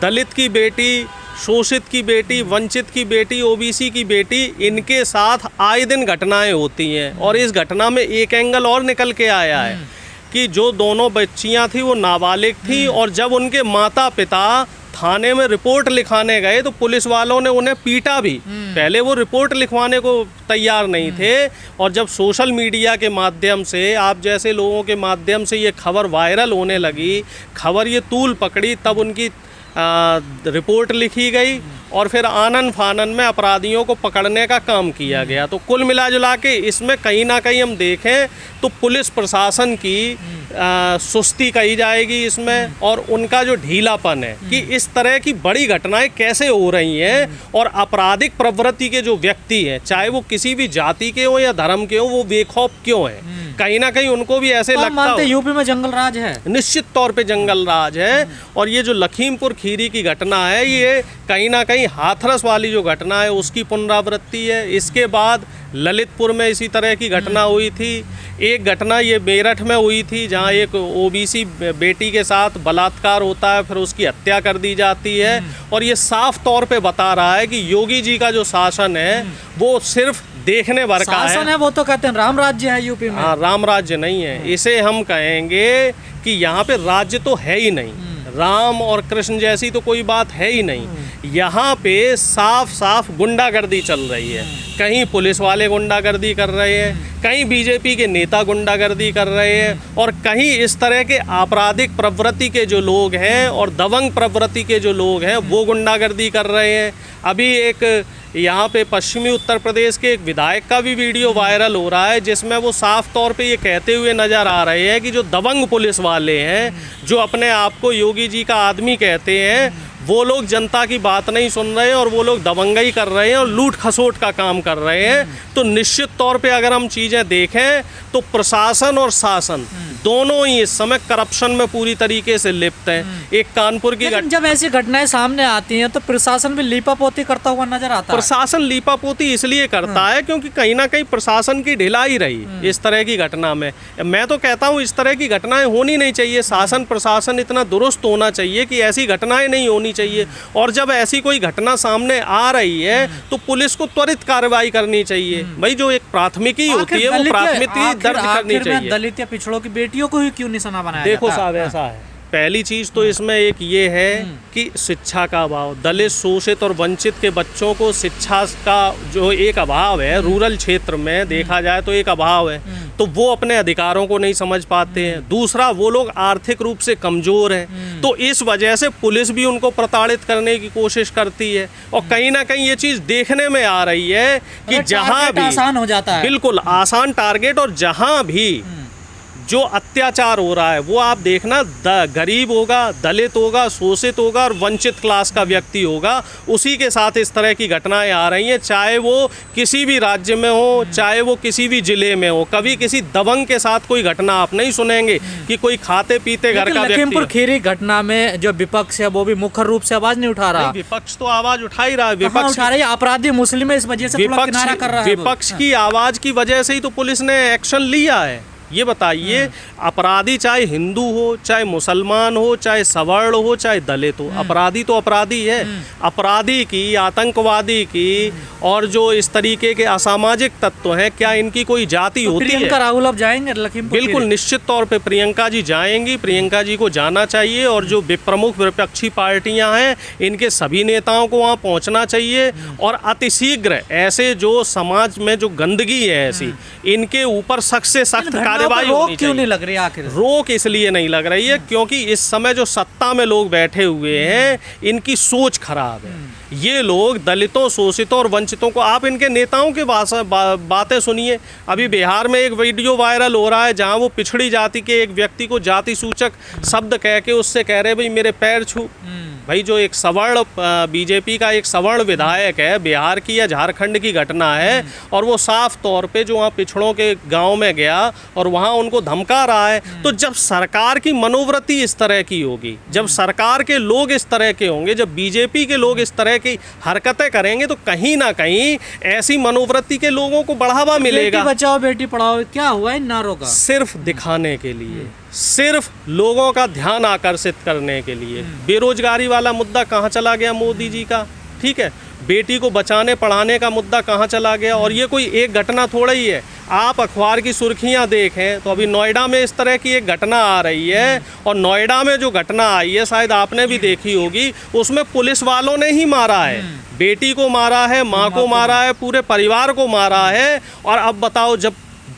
दलित की बेटी, शोषित की बेटी, वंचित की बेटी, ओबीसी की बेटी, इनके साथ आए दिन घटनाएं होती हैं। और इस घटना में एक एंगल और निकल के आया है कि जो दोनों बच्चियां थी वो नाबालिग थी, और जब उनके माता पिता थाने में रिपोर्ट लिखाने गए तो पुलिस वालों ने उन्हें पीटा भी। पहले वो रिपोर्ट लिखवाने को तैयार नहीं थे, और जब सोशल मीडिया के माध्यम से, आप जैसे लोगों के माध्यम से ये खबर वायरल होने लगी, खबर ये तूल पकड़ी, तब उनकी रिपोर्ट लिखी गई और फिर आनन फानन में अपराधियों को पकड़ने का काम किया गया। तो कुल मिला जुला के इसमें कहीं ना कहीं हम देखें तो पुलिस प्रशासन की सुस्ती कही जाएगी इसमें, और उनका जो ढीलापन है कि इस तरह की बड़ी घटनाएं कैसे हो रही हैं, और आपराधिक प्रवृत्ति के जो व्यक्ति हैं, चाहे वो किसी भी जाति के हो या धर्म के हो, वो बेखौफ क्यों हैं। कहीं ना कहीं उनको भी ऐसे लगता है यूपी में जंगल राज है, निश्चित तौर पे जंगल राज है। और ये जो लखीमपुर खीरी की घटना है, ये कहीं ना कहीं हाथरस वाली जो घटना है उसकी पुनरावृत्ति है। इसके बाद ललितपुर में इसी तरह की घटना हुई थी। एक घटना ये मेरठ में हुई थी जहाँ एक ओबीसी बेटी के साथ बलात्कार होता है, फिर उसकी हत्या कर दी जाती है। और ये साफ तौर पे बता रहा है कि योगी जी का जो शासन है वो सिर्फ देखने भर का है। वो तो कहते हैं राम राज्य है यूपी में। हाँ, राम राज्य नहीं है, इसे हम कहेंगे कि यहाँ पे राज्य तो है ही नहीं, राम और कृष्ण जैसी तो कोई बात है ही नहीं। यहाँ पे साफ साफ गुंडागर्दी चल रही है। कहीं पुलिस वाले गुंडागर्दी कर रहे हैं, कहीं बीजेपी के नेता गुंडागर्दी कर रहे हैं, और कहीं इस तरह के आपराधिक प्रवृत्ति के जो लोग हैं और दबंग प्रवृत्ति के जो लोग हैं वो गुंडागर्दी कर रहे हैं। अभी एक यहाँ पे पश्चिमी उत्तर प्रदेश के एक विधायक का भी वीडियो वायरल हो रहा है जिसमें वो साफ तौर पे ये कहते हुए नज़र आ रहे हैं कि जो दबंग पुलिस वाले हैं, जो अपने आप को योगी जी का आदमी कहते हैं, वो लोग जनता की बात नहीं सुन रहे हैं और वो लोग दबंगई कर रहे हैं और लूट खसोट का काम कर रहे हैं। तो निश्चित तौर पे अगर हम चीज़ें देखें तो प्रशासन और शासन दोनों ही इस समय करप्शन में पूरी तरीके से लिप्त हैं। एक कानपुर की जब ऐसी घटनाएं सामने आती हैं तो प्रशासन भी लीपापोती करता हुआ नजर आता है। प्रशासन लीपापोती इसलिए करता है क्योंकि कहीं ना कहीं प्रशासन की ढिलाई रही इस तरह की घटना में। मैं तो कहता हूँ इस तरह की घटनाएं होनी नहीं चाहिए। शासन प्रशासन इतना दुरुस्त होना चाहिए कि ऐसी घटनाएं नहीं होनी चाहिए, और जब ऐसी कोई घटना सामने आ रही है तो पुलिस को त्वरित कार्रवाई करनी चाहिए। भाई जो एक प्राथमिकी होती है वो प्राथमिकी दर्ज करनी चाहिए। दलित या पिछड़ों की बेटियों को ही क्यों निशाना बनाया देखो साहब, ऐसा है, पहली चीज़ तो इसमें एक ये है कि शिक्षा का अभाव, दलित शोषित और वंचित के बच्चों को शिक्षा का जो एक अभाव है, रूरल क्षेत्र में देखा जाए तो एक अभाव है, तो वो अपने अधिकारों को नहीं समझ पाते हैं। दूसरा, वो लोग आर्थिक रूप से कमज़ोर हैं, तो इस वजह से पुलिस भी उनको प्रताड़ित करने की कोशिश करती है। और कहीं ना कहीं ये चीज़ देखने में आ रही है कि जहाँ भी आसान हो जाता है, बिल्कुल आसान टारगेट, और जहाँ भी जो अत्याचार हो रहा है वो आप देखना, गरीब होगा, दलित होगा, शोषित होगा और वंचित क्लास का व्यक्ति होगा, उसी के साथ इस तरह की घटनाएं आ रही हैं। चाहे वो किसी भी राज्य में हो, चाहे वो किसी भी जिले में हो, कभी किसी दबंग के साथ कोई घटना आप नहीं सुनेंगे कि कोई खाते पीते घर का व्यक्ति। लखीमपुर खीरी घटना में जो विपक्ष है वो भी मुख्य रूप से आवाज नहीं उठा रहा। विपक्ष तो आवाज उठा ही रहा है, विपक्ष उठा रही है, अपराधी मुस्लिम है, इस वजह से किनारा कर रहा है। विपक्ष की आवाज की वजह से ही तो पुलिस ने एक्शन लिया है। ये बताइए, अपराधी चाहे हिंदू हो, चाहे मुसलमान हो, चाहे सवर्ण हो, चाहे दलित हो, अपराधी तो अपराधी है। अपराधी की, आतंकवादी की और जो इस तरीके के असामाजिक तत्व हैं, क्या इनकी कोई जाति होती है? प्रियंका राहुल अब जाएंगे लखीमपुर? बिल्कुल निश्चित तौर पे प्रियंका जी जाएंगी, प्रियंका जी को जाना चाहिए, और जो प्रमुख विपक्षी पार्टियां हैं इनके सभी नेताओं को वहाँ पहुँचना चाहिए, और अतिशीघ्र ऐसे जो समाज में जो गंदगी है ऐसी, इनके ऊपर सख्त से सख्त रोक क्यों नहीं लग रही? आखिर रोक इसलिए नहीं लग रही है क्योंकि इस समय जो सत्ता में लोग बैठे हुए हैं इनकी सोच खराब है। ये लोग दलितों, शोषितों और वंचितों को, आप इनके नेताओं के बातें सुनिए। अभी बिहार में एक वीडियो वायरल हो रहा है जहां वो पिछड़ी जाति के एक व्यक्ति को जाति सूचक शब्द कह के उससे कह रहे भाई मेरे पैर छू। भाई जो एक सवर्ण बीजेपी का एक सवर्ण विधायक है, बिहार की या झारखंड की घटना है, और वो साफ तौर पे जो वहाँ पिछड़ों के गांव में गया और वहाँ उनको धमका रहा है। तो जब सरकार की मनोवृत्ति इस तरह की होगी, जब सरकार के लोग इस तरह के होंगे, जब बीजेपी के लोग इस तरह की हरकतें करेंगे, तो कहीं ना कहीं ऐसी मनोवृत्ति के लोगों को बढ़ावा मिलेगा। बेटी बचाओ बेटी पढ़ाओ क्या हुआ इन नारों का? सिर्फ दिखाने के लिए, सिर्फ लोगों का ध्यान आकर्षित करने के लिए। बेरोजगारी वाला मुद्दा कहाँ चला गया मोदी जी का, ठीक है, बेटी को बचाने पढ़ाने का मुद्दा कहाँ चला गया। और ये कोई एक घटना थोड़ा ही है, आप अखबार की सुर्खियां देखें तो अभी नोएडा में इस तरह की एक घटना आ रही है, और नोएडा में जो घटना आई है शायद आपने भी देखी होगी, उसमें पुलिस वालों ने ही मारा है, बेटी को मारा है, माँ को मारा है, पूरे परिवार को मारा है। और अब बताओ, जब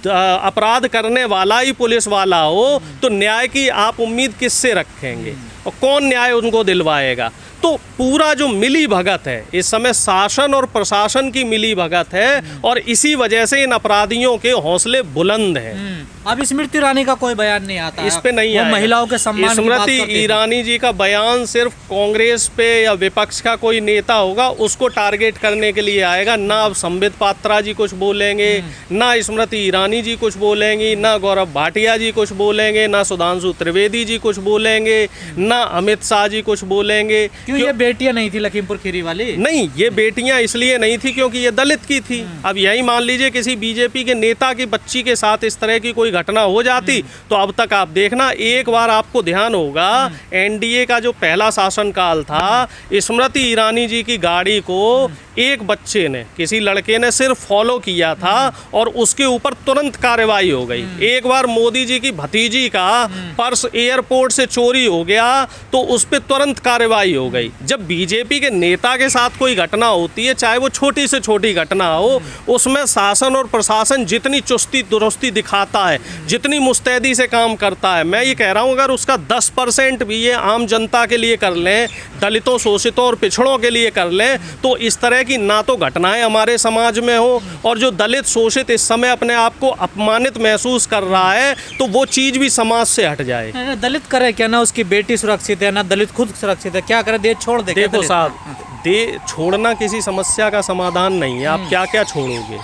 अपराध करने वाला ही पुलिस वाला हो तो न्याय की आप उम्मीद किससे रखेंगे, और कौन न्याय उनको दिलवाएगा। तो पूरा जो मिली भगत है इस समय, शासन और प्रशासन की मिली भगत है, और इसी वजह से इन अपराधियों के हौसले बुलंद हैं। अब स्मृति ईरानी का कोई बयान नहीं आता, इस पे नहीं आया। महिलाओं के सम्मान की बात स्मृति करती थी। ईरानी जी का बयान सिर्फ कांग्रेस पे या विपक्ष का कोई नेता होगा उसको टारगेट करने के लिए आएगा। ना अब संबित पात्रा जी कुछ बोलेंगे, ना स्मृति ईरानी जी कुछ बोलेंगी, ना गौरव भाटिया जी कुछ बोलेंगे, ना सुधांशु त्रिवेदी जी कुछ बोलेंगे, ना अमित शाह जी कुछ बोलेंगे। क्यों ये बेटियां नहीं थी लखीमपुर खीरी वाली? नहीं, ये बेटियां इसलिए नहीं थी क्योंकि ये दलित की थी। अब यही मान लीजिए किसी बीजेपी के नेता की बच्ची के साथ इस तरह की कोई घटना हो जाती तो अब तक आप देखना, एक बार आपको ध्यान होगा एनडीए का जो पहला शासनकाल था, स्मृति ईरानी जी की गाड़ी को एक बच्चे ने, किसी लड़के ने सिर्फ फॉलो किया था और उसके ऊपर तुरंत कार्रवाई हो गई। एक बार मोदी जी की भतीजी का पर्स एयरपोर्ट से चोरी हो गया तो उस पर तुरंत कार्रवाई हो गई। जब बीजेपी के नेता के साथ कोई घटना होती है, चाहे वो छोटी से छोटी घटना हो, उसमें शासन और प्रशासन जितनी चुस्ती दुरुस्ती दिखाता है, जितनी मुस्तैदी से काम करता है, मैं ये कह रहा हूँ अगर उसका 10% भी ये आम जनता के लिए कर लें, दलितों, शोषितों और पिछड़ों के लिए कर लें, तो इस तरह की ना तो घटनाएं हमारे समाज में हो, और जो दलित शोषित इस समय अपने आप को अपमानित महसूस कर रहा है तो वो चीज़ भी समाज से हट जाए। दलित करे क्या, ना उसकी बेटी सुरक्षित है, ना दलित खुद सुरक्षित है, क्या करे, देश छोड़ दे? देखो साहब, छोड़ना किसी समस्या का समाधान नहीं है। आप क्या क्या छोड़ोगे,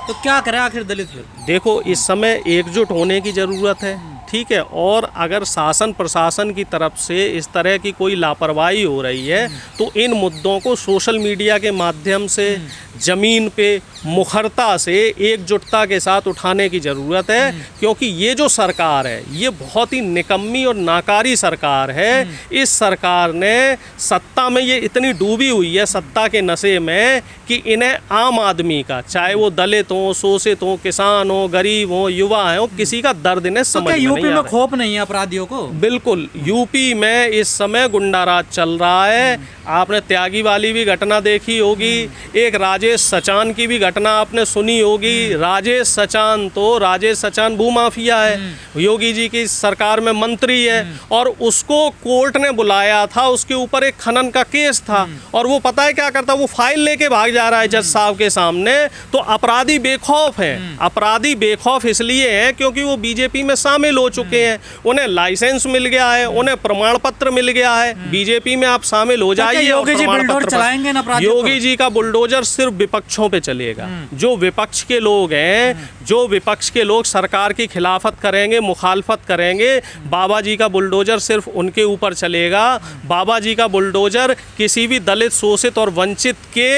तो क्या करे आखिर दलित फिर? देखो, इस समय एकजुट होने की ज़रूरत है, ठीक है। और अगर शासन प्रशासन की तरफ से इस तरह की कोई लापरवाही हो रही है तो इन मुद्दों को सोशल मीडिया के माध्यम से ज़मीन पे मुखरता से एकजुटता के साथ उठाने की ज़रूरत है, क्योंकि ये जो सरकार है ये बहुत ही निकम्मी और नाकारी सरकार है। इस सरकार ने सत्ता में ये इतनी डूबी हुई है, सत्ता के नशे में, कि इन्हें आम आदमी का, चाहे वो दलित हो, शोषित हो, किसान हो, गरीब हो, युवा हो, किसी का दर्द इन्हें समझ में नहीं आ रहा। खौफ नहीं है अपराधियों को? बिल्कुल, यूपी में इस समय गुंडाराज चल रहा है। आपने त्यागी वाली भी घटना देखी होगी, एक राजेश सचान की भी घटना आपने सुनी होगी। राजेश सचान भूमाफिया है, योगी जी की सरकार में मंत्री है, और उसको कोर्ट ने बुलाया था, उसके ऊपर एक खनन का केस था, और वो पता है क्या करता, वो फाइल लेके भाग जा रहा है जज साहब के सामने। तो अपराधी बेखौफ है। अपराधी बेखौफ इसलिए है क्योंकि वो बीजेपी में शामिल हो चुके हैं, उन्हें लाइसेंस मिल गया है, उन्हें प्रमाण पत्र मिल गया है। बीजेपी में आप शामिल हो जाइए। योगी जी बुलडोजर चलाएंगे ना अपराधियों योगी जी का बुलडोजर सिर्फ विपक्षों पे चलेगा। जो विपक्ष के लोग हैं, जो विपक्ष के लोग सरकार की खिलाफत करेंगे, मुखालफत करेंगे, बाबा जी का बुलडोजर सिर्फ उनके ऊपर चलेगा। बाबा जी का बुलडोजर किसी भी दलित, शोषित और वंचित के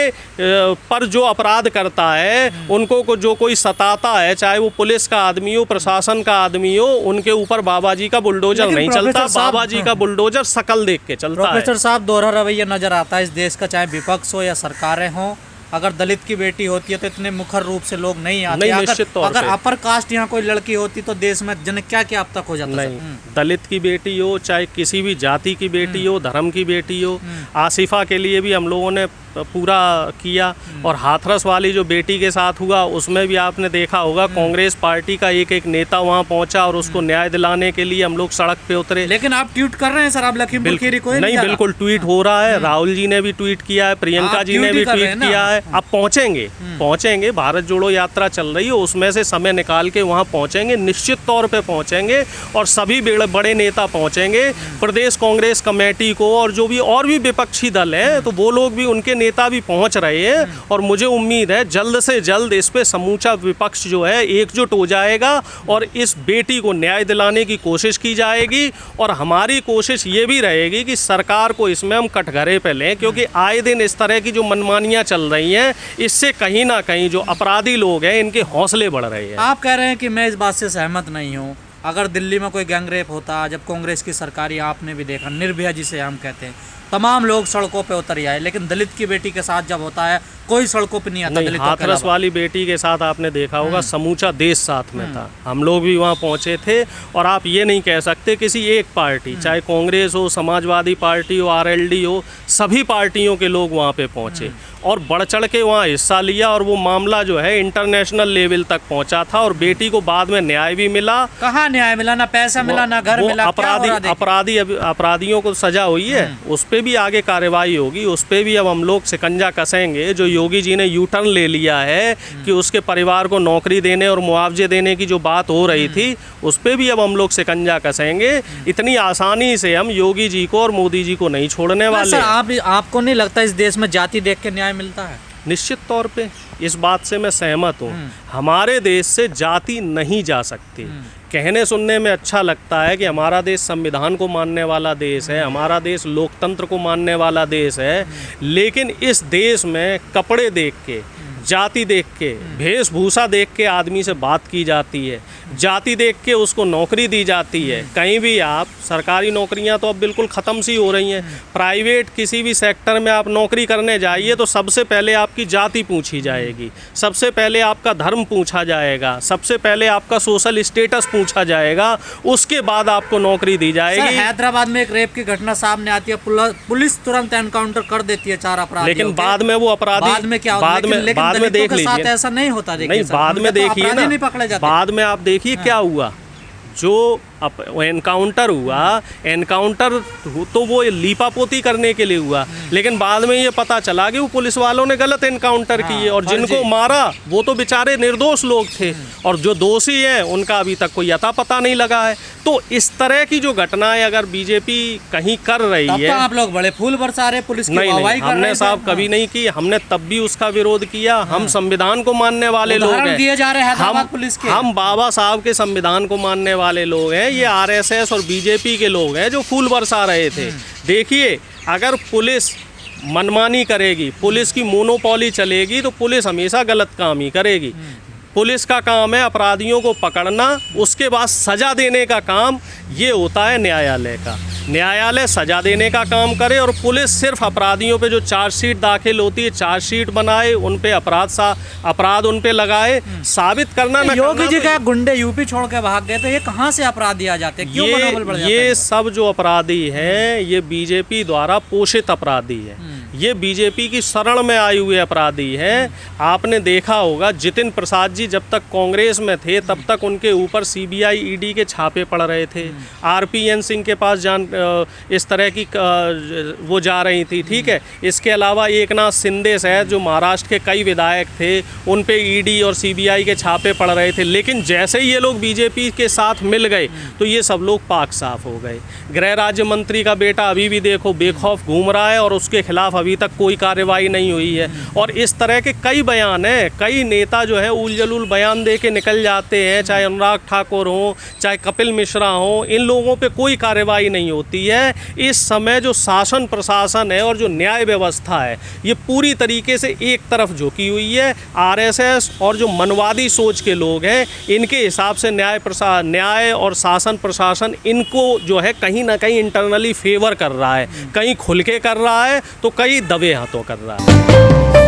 पर जो अपराध करता है, उनको को जो कोई सताता है, चाहे वो पुलिस का आदमी हो, प्रशासन का आदमी हो, उनके ऊपर बाबा जी का बुलडोजर नहीं चलता। बाबा जी का बुलडोजर शकल देख के चलता है। प्रोफेसर साहब, दोहरा रवैया नजर आता है इस देश का, चाहे विपक्ष हो या सरकारें हों। अगर दलित की बेटी होती है तो इतने मुखर रूप से लोग नहीं आते। अगर अपर कास्ट यहाँ कोई लड़की होती तो देश में जन क्या क्या अब तक हो जाता। नहीं, दलित की बेटी हो, चाहे किसी भी जाति की बेटी हो, धर्म की बेटी हो, आसिफा के लिए भी हम लोगों ने पूरा किया, और हाथरस वाली जो बेटी के साथ हुआ उसमें भी आपने देखा होगा कांग्रेस पार्टी का एक नेता वहां पहुंचा और उसको न्याय दिलाने के लिए हम लोग सड़क पे उतरे। लेकिन आप ट्वीट कर रहे हैं सर, आप लखीमपुर खीरी को नहीं, बिल्कुल ट्वीट हो रहा है। राहुल जी ने भी ट्वीट किया है, प्रियंका जी ने भी ट्वीट किया है। अब पहुंचेंगे, भारत जोड़ो यात्रा चल रही है, उसमें से समय निकाल के वहां पहुंचेंगे, निश्चित तौर पे पहुंचेंगे, और सभी बड़े नेता पहुंचेंगे। प्रदेश कांग्रेस कमेटी को और जो भी और भी विपक्षी दल है, तो वो लोग भी, उनके नेता भी पहुंच रहे हैं, और मुझे उम्मीद है जल्द से जल्द इस पे समूचा विपक्ष जो है एकजुट हो जाएगा और इस बेटी को न्याय दिलाने की कोशिश की जाएगी। और हमारी कोशिश ये भी रहेगी कि सरकार को इसमें हम कटघरे पे लें, क्योंकि आए दिन इस तरह की जो मनमानियां चल रही हैं, इससे कहीं ना कहीं जो अपराधी लोग हैं इनके हौसले बढ़ रहे हैं। आप कह रहे हैं कि मैं इस बात से सहमत नहीं हूँ अगर दिल्ली में कोई गैंगरेप होता, जब कांग्रेस की सरकार, आपने भी देखा, निर्भया जिसे हम कहते हैं, तमाम लोग सड़कों पे उतर आए, लेकिन दलित की बेटी के साथ जब होता है कोई सड़कों पे नहीं आता। नहीं, हाथरस वाली बेटी के साथ आपने देखा होगा समूचा देश साथ में था, हम लोग भी वहाँ पहुँचे थे। और आप ये नहीं कह सकते किसी एक पार्टी, चाहे कांग्रेस हो, समाजवादी पार्टी हो, आरएलडी हो, सभी पार्टियों के लोग वहाँ पे पहुँचे और बढ़ चढ़ के वहाँ हिस्सा लिया। और वो मामला जो है इंटरनेशनल लेवल तक पहुँचा था और बेटी को बाद में न्याय भी मिला। कहाँ न्याय मिला? ना पैसा मिला, ना घर मिला। अपराधियों को सजा हुई है, उस पर भी आगे कार्रवाई होगी, उस पर भी अब हम लोग शिकंजा कसेंगे। जो योगी जी ने यू टर्न ले लिया है कि उसके परिवार को नौकरी देने और मुआवजे देने की जो बात हो रही थी, उस पर भी अब हम लोग शिकंजा कसेंगे। इतनी आसानी से हम योगी जी को और मोदी जी को नहीं छोड़ने वाले। आपको नहीं लगता इस देश में जाति देख के न्याय मिलता है? निश्चित तौर पे इस बात से मैं सहमत हूँ। हमारे देश से जाति नहीं जा सकती। कहने सुनने में अच्छा लगता है कि हमारा देश संविधान को मानने वाला देश है, हमारा देश लोकतंत्र को मानने वाला देश है, लेकिन इस देश में कपड़े देख के, जाति देख के, वेशभूषा देख के आदमी से बात की जाती है, जाति देख के उसको नौकरी दी जाती है। कहीं भी आप सरकारी नौकरियां तो अब बिल्कुल ख़त्म सी हो रही हैं। प्राइवेट किसी भी सेक्टर में आप नौकरी करने जाइए तो सबसे पहले आपकी जाति पूछी जाएगी, सबसे पहले आपका धर्म पूछा जाएगा, सबसे पहले आपका सोशल स्टेटस पूछा जाएगा, उसके बाद आपको नौकरी दी जाएगी। हैदराबाद में एक रेप की घटना सामने आती है, पुलिस तुरंत एनकाउंटर कर देती है 4 अपराधियों, लेकिन बाद में वो अपराधी बाद में क्या होता है? बाद में देख लीजिए, ऐसा नहीं होता। नहीं, बाद में देखिए ना, नहीं पकड़े जाते। बाद में आप देखिए क्या हुआ। जो एनकाउंटर हुआ, एनकाउंटर तो वो लीपापोती करने के लिए हुआ, लेकिन बाद में ये पता चला कि वो पुलिस वालों ने गलत एनकाउंटर किए और जिनको मारा वो तो बेचारे निर्दोष लोग थे और जो दोषी हैं उनका अभी तक कोई अता पता नहीं लगा है। तो इस तरह की जो घटनाएं अगर बीजेपी कहीं कर रही है, तो आप लोग बड़े फूल बरसा रहे, पुलिस की नहीं, हमने साहब कभी नहीं की, हमने तब भी उसका विरोध किया। हम संविधान को मानने वाले लोग हैं, दिए जा रहे हैं पुलिस के, हम बाबा साहब के संविधान को मानने वाले लोग हैं। ये आरएसएस और बीजेपी के लोग हैं जो फूल बरसा रहे थे। देखिए, अगर पुलिस मनमानी करेगी, पुलिस की मोनोपोली चलेगी तो पुलिस हमेशा गलत काम ही करेगी। पुलिस का काम है अपराधियों को पकड़ना, उसके बाद सजा देने का काम ये होता है न्यायालय का। न्यायालय सजा देने का काम करे और पुलिस सिर्फ अपराधियों पे जो चार्जशीट दाखिल होती है, चार्जशीट बनाए, उन पे अपराध उन पे लगाए, साबित करना ना। योगी जी का गुंडे यूपी छोड़ के भाग गए, तो ये कहाँ से अपराधी आ जाते हैं? क्यों मनोबल बढ़ जाता है? ये सब जो अपराधी हैं ये बीजेपी द्वारा पोषित अपराधी है, ये बीजेपी की शरण में आए हुए अपराधी हैं। आपने देखा होगा जितिन प्रसाद जी जब तक कांग्रेस में थे तब तक उनके ऊपर सीबीआई ईडी के छापे पड़ रहे थे। आरपीएन सिंह के पास इस तरह की वो जा रही थी, ठीक है। इसके अलावा एकनाथ शिंदे सहित जो महाराष्ट्र के कई विधायक थे उन पे ईडी और सीबीआई के छापे पड़ रहे थे, लेकिन जैसे ही ये लोग बीजेपी के साथ मिल गए तो ये सब लोग पाक साफ हो गए। गृह राज्य मंत्री का बेटा अभी भी देखो बेखौफ घूम रहा है और उसके खिलाफ अभी तक कोई कार्रवाई नहीं हुई है। और इस तरह के कई बयान हैं, कई नेता जो है उल जलूल बयान दे के निकल जाते हैं, चाहे अनुराग ठाकुर हो, चाहे कपिल मिश्रा हो, इन लोगों पे कोई कार्रवाई नहीं होती है। इस समय जो शासन प्रशासन है और जो न्याय व्यवस्था है ये पूरी तरीके से एक तरफ झुकी हुई है। आरएसएस और जो मनवादी सोच के लोग हैं इनके हिसाब से न्याय और शासन प्रशासन इनको जो है कहीं ना कहीं इंटरनली फेवर कर रहा है, कहीं खुल के कर रहा है तो कहीं दबे हाथों कर रहा है।